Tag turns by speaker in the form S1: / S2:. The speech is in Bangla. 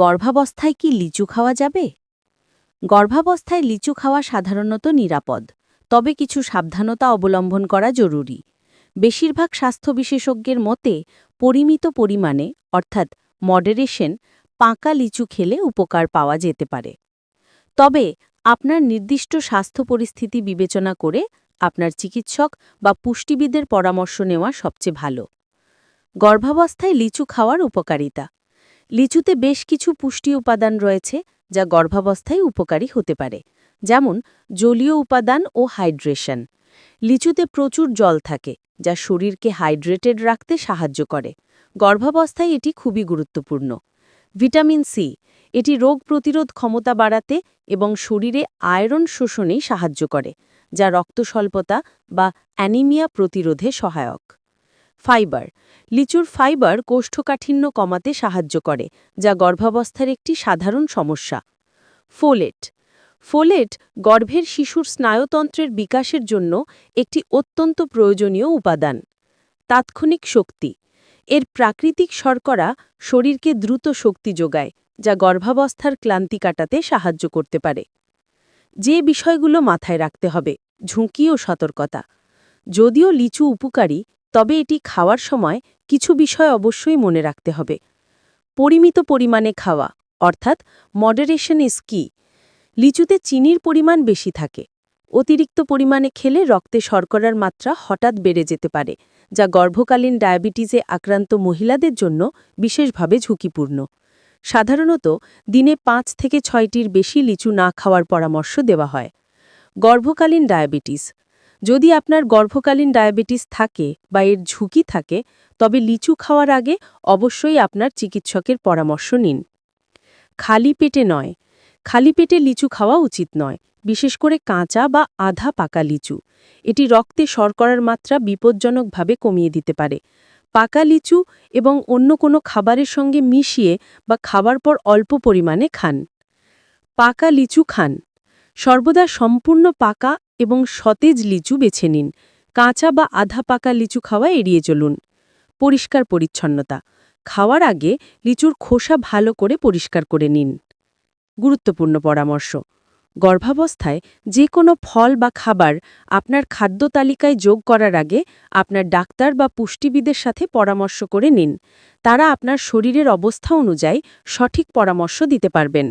S1: গর্ভাবস্থায় কি লিচু খাওয়া যাবে? গর্ভাবস্থায় লিচু খাওয়া সাধারণত নিরাপদ, তবে কিছু সাবধানতা অবলম্বন করা জরুরি। বেশিরভাগ স্বাস্থ্য বিশেষজ্ঞের মতে পরিমিত পরিমাণে অর্থাৎ মডারেশন পাকা লিচু খেলে উপকার পাওয়া যেতে পারে। তবে আপনার নির্দিষ্ট স্বাস্থ্য পরিস্থিতি বিবেচনা করে আপনার চিকিৎসক বা পুষ্টিবিদের পরামর্শ নেওয়া সবচেয়ে ভালো। গর্ভাবস্থায় লিচু খাওয়ার উপকারিতা। লিচুতে বেশ কিছু পুষ্টি উপাদান রয়েছে যা গর্ভাবস্থায় উপকারী হতে পারে, যেমন জলীয় উপাদান ও হাইড্রেশন। লিচুতে প্রচুর জল থাকে যা শরীরকে হাইড্রেটেড রাখতে সাহায্য করে। গর্ভাবস্থায় এটি খুবই গুরুত্বপূর্ণ। ভিটামিন সি, এটি রোগ প্রতিরোধ ক্ষমতা বাড়াতে এবং শরীরে আয়রন শোষণে সাহায্য করে, যা রক্তস্বল্পতা বা অ্যানিমিয়া প্রতিরোধে সহায়ক। ফাইবার, লিচুর ফাইবার কোষ্ঠকাঠিন্য কমাতে সাহায্য করে, যা গর্ভাবস্থার একটি সাধারণ সমস্যা। ফোলেট, ফোলেট গর্ভের শিশুর স্নায়ুতন্ত্রের বিকাশের জন্য একটি অত্যন্ত প্রয়োজনীয় উপাদান। তাৎক্ষণিক শক্তি, এর প্রাকৃতিক শর্করা শরীরকে দ্রুত শক্তি যোগায়, যা গর্ভাবস্থার ক্লান্তি কাটাতে সাহায্য করতে পারে। যে বিষয়গুলো মাথায় রাখতে হবে: ঝুঁকি ও সতর্কতা। যদিও লিচু উপকারী, তবে এটি খাওয়ার সময় কিছু বিষয় অবশ্যই মনে রাখতে হবে। পরিমিত পরিমাণে খাওয়া অর্থাৎ মডারেশন ইজ কি। লিচুতে চিনির পরিমাণ বেশি থাকে। অতিরিক্ত পরিমাণে খেলে রক্তে শর্করার মাত্রা হঠাৎ বেড়ে যেতে পারে, যা গর্ভকালীন ডায়াবেটিসে আক্রান্ত মহিলাদের জন্য বিশেষভাবে ঝুঁকিপূর্ণ। সাধারণত দিনে 5 থেকে 6টির বেশি লিচু না খাওয়ার পরামর্শ দেওয়া হয়। গর্ভকালীন ডায়াবেটিস, যদি আপনার গর্ভকালীন ডায়াবেটিস থাকে বা এর ঝুঁকি থাকে, তবে লিচু খাওয়ার আগে অবশ্যই আপনার চিকিৎসকের পরামর্শ নিন। খালি পেটে নয়, খালি পেটে লিচু খাওয়া উচিত নয়, বিশেষ করে কাঁচা বা আধা পাকা লিচু। এটি রক্তে শর্করার মাত্রা বিপজ্জনকভাবে কমিয়ে দিতে পারে। পাকা লিচু এবং অন্য কোনো খাবারের সঙ্গে মিশিয়ে বা খাবার পর অল্প পরিমাণে খান। পাকা লিচু খান, সর্বদা সম্পূর্ণ পাকা এবং সতেজ লিচু বেছে নিন। কাঁচা বা আধা পাকা লিচু খাওয়া এড়িয়ে চলুন। পরিষ্কার পরিচ্ছন্নতা, খাওয়ার আগে লিচুর খোসা ভালো করে পরিষ্কার করে নিন। গুরুত্বপূর্ণ পরামর্শ: গর্ভাবস্থায় যে কোনো ফল বা খাবার আপনার খাদ্য তালিকায় যোগ করার আগে আপনার ডাক্তার বা পুষ্টিবিদের সাথে পরামর্শ করে নিন। তারা আপনার শরীরের অবস্থা অনুযায়ী সঠিক পরামর্শ দিতে পারবেন।